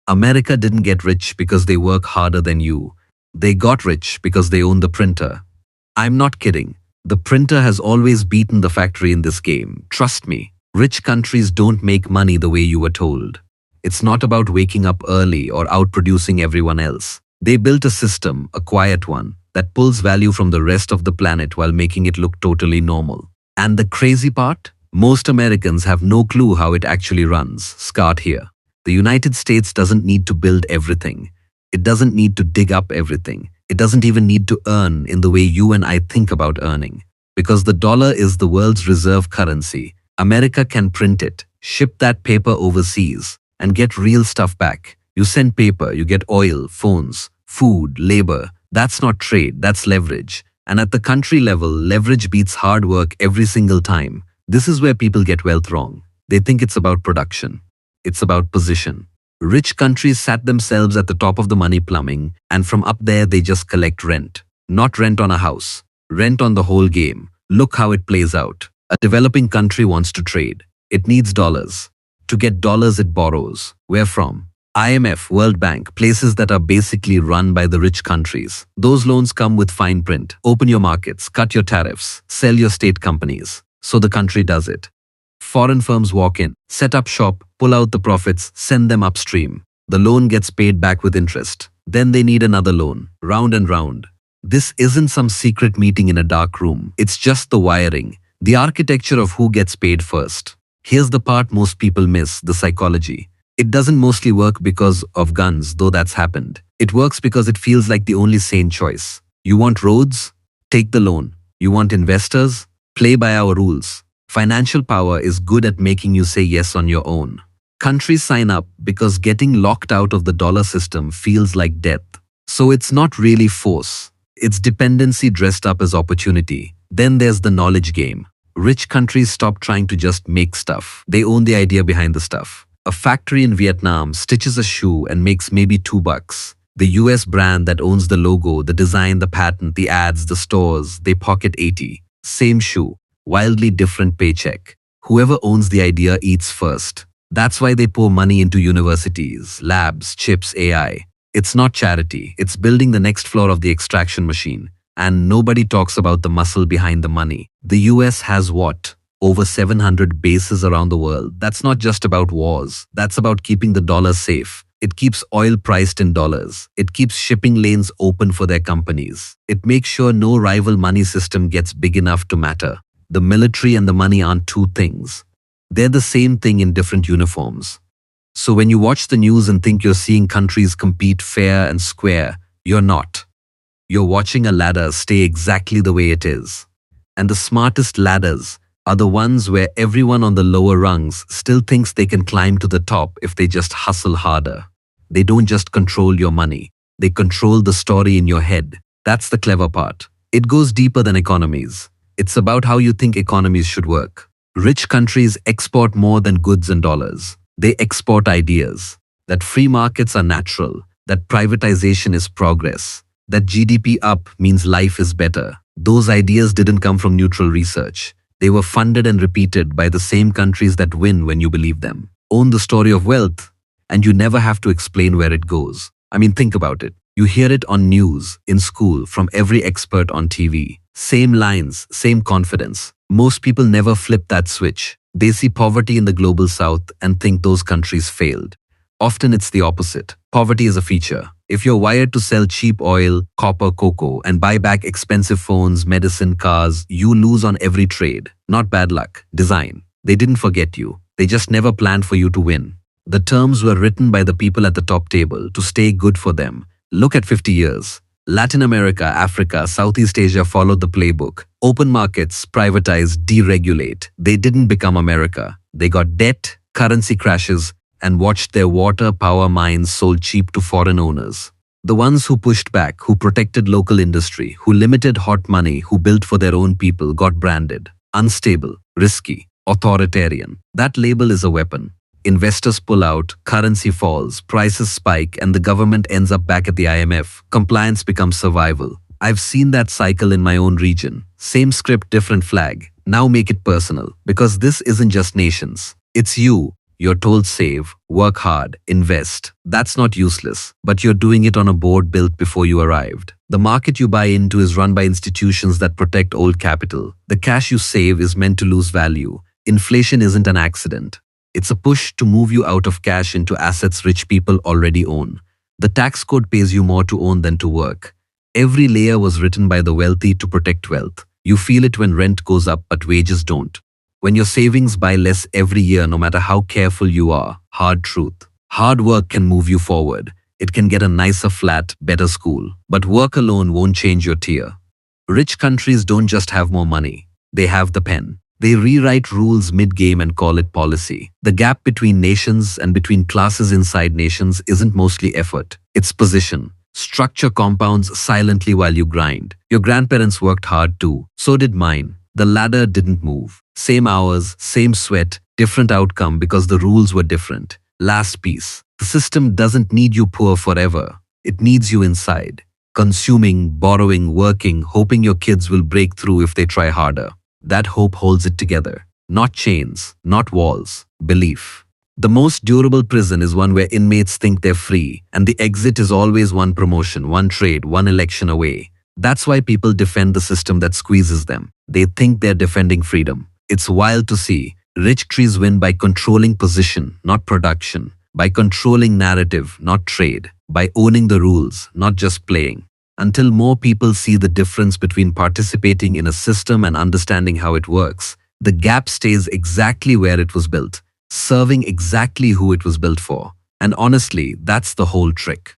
America didn't get rich because they work harder than you. They got rich because they own the printer. I'm not kidding. The printer has always beaten the factory in this game. Trust me. Rich countries don't make money the way you were told. It's not about waking up early or outproducing everyone else. They built a system, a quiet one, that pulls value from the rest of the planet while making it look totally normal. And the crazy part? Most Americans have no clue how it actually runs. Start here. The United States doesn't need to build everything. It doesn't need to dig up everything. It doesn't even need to earn in the way you and I think about earning. Because the dollar is the world's reserve currency. America can print it, ship that paper overseas, and get real stuff back. You send paper, you get oil, phones, food, labor. That's not trade, that's leverage. And at the country level, leverage beats hard work every single time. This is where people get wealth wrong. They think it's about production. It's about position. Rich countries sat themselves at the top of the money plumbing, and from up there they just collect rent. Not rent on a house, rent on the whole game. Look how it plays out. A developing country wants to trade. It needs dollars. To get dollars it borrows. Where from? IMF, World Bank, places that are basically run by the rich countries. Those loans come with fine print. Open your markets, cut your tariffs, sell your state companies. So the country does it. Foreign firms walk in, set up shop, pull out the profits, send them upstream. The loan gets paid back with interest. Then they need another loan, round and round. This isn't some secret meeting in a dark room. It's just the wiring, the architecture of who gets paid first. Here's the part most people miss, the psychology. It doesn't mostly work because of guns, though that's happened. It works because it feels like the only sane choice. You want roads? Take the loan. You want investors? Play by our rules. Financial power is good at making you say yes on your own. Countries sign up because getting locked out of the dollar system feels like death. So it's not really force. It's dependency dressed up as opportunity. Then there's the knowledge game. Rich countries stop trying to just make stuff. They own the idea behind the stuff. A factory in Vietnam stitches a shoe and makes maybe $2. The US brand that owns the logo, the design, the patent, the ads, the stores, they pocket 80. Same shoe. Wildly different paycheck. Whoever owns the idea eats first. That's why they pour money into universities, labs, chips, AI. It's not charity. It's building the next floor of the extraction machine. And nobody talks about the muscle behind the money. The US has what? Over 700 bases around the world. That's not just about wars. That's about keeping the dollar safe. It keeps oil priced in dollars. It keeps shipping lanes open for their companies. It makes sure no rival money system gets big enough to matter. The military and the money aren't two things. They're the same thing in different uniforms. So when you watch the news and think you're seeing countries compete fair and square, you're not. You're watching a ladder stay exactly the way it is. And the smartest ladders are the ones where everyone on the lower rungs still thinks they can climb to the top if they just hustle harder. They don't just control your money. They control the story in your head. That's the clever part. It goes deeper than economies. It's about how you think economies should work. Rich countries export more than goods and dollars. They export ideas. That free markets are natural. That privatization is progress. That GDP up means life is better. Those ideas didn't come from neutral research. They were funded and repeated by the same countries that win when you believe them. Own the story of wealth, and you never have to explain where it goes. I mean, think about it. You hear it on news, in school, from every expert on TV. Same lines, same confidence. Most people never flip that switch. They see poverty in the global south and think those countries failed. Often it's the opposite. Poverty is a feature. If you're wired to sell cheap oil, copper, cocoa, and buy back expensive phones, medicine, cars, you lose on every trade. Not bad luck, design. They didn't forget you. They just never planned for you to win. The terms were written by the people at the top table to stay good for them. Look at 50 years. Latin America, Africa, Southeast Asia followed the playbook. Open markets, privatize, deregulate. They didn't become America. They got debt, currency crashes, and watched their water power mines sold cheap to foreign owners. The ones who pushed back, who protected local industry, who limited hot money, who built for their own people got branded. Unstable, risky, authoritarian. That label is a weapon. Investors pull out, currency falls, prices spike, and the government ends up back at the IMF. Compliance becomes survival. I've seen that cycle in my own region. Same script, different flag. Now make it personal, because this isn't just nations. It's you. You're told save, work hard, invest. That's not useless, but you're doing it on a board built before you arrived. The market you buy into is run by institutions that protect old capital. The cash you save is meant to lose value. Inflation isn't an accident. It's a push to move you out of cash into assets rich people already own. The tax code pays you more to own than to work. Every layer was written by the wealthy to protect wealth. You feel it when rent goes up, but wages don't. When your savings buy less every year, no matter how careful you are, hard truth. Hard work can move you forward. It can get a nicer flat, better school. But work alone won't change your tier. Rich countries don't just have more money. They have the pen. They rewrite rules mid-game and call it policy. The gap between nations and between classes inside nations isn't mostly effort. It's position. Structure compounds silently while you grind. Your grandparents worked hard too. So did mine. The ladder didn't move. Same hours, same sweat, different outcome because the rules were different. Last piece. The system doesn't need you poor forever. It needs you inside. Consuming, borrowing, working, hoping your kids will break through if they try harder. That hope holds it together. Not chains, not walls, belief. The most durable prison is one where inmates think they're free, and the exit is always one promotion, one trade, one election away. That's why people defend the system that squeezes them. They think they're defending freedom. It's wild to see. Rich countries win by controlling position, not production. By controlling narrative, not trade. By owning the rules, not just playing. Until more people see the difference between participating in a system and understanding how it works, the gap stays exactly where it was built, serving exactly who it was built for. And honestly, that's the whole trick.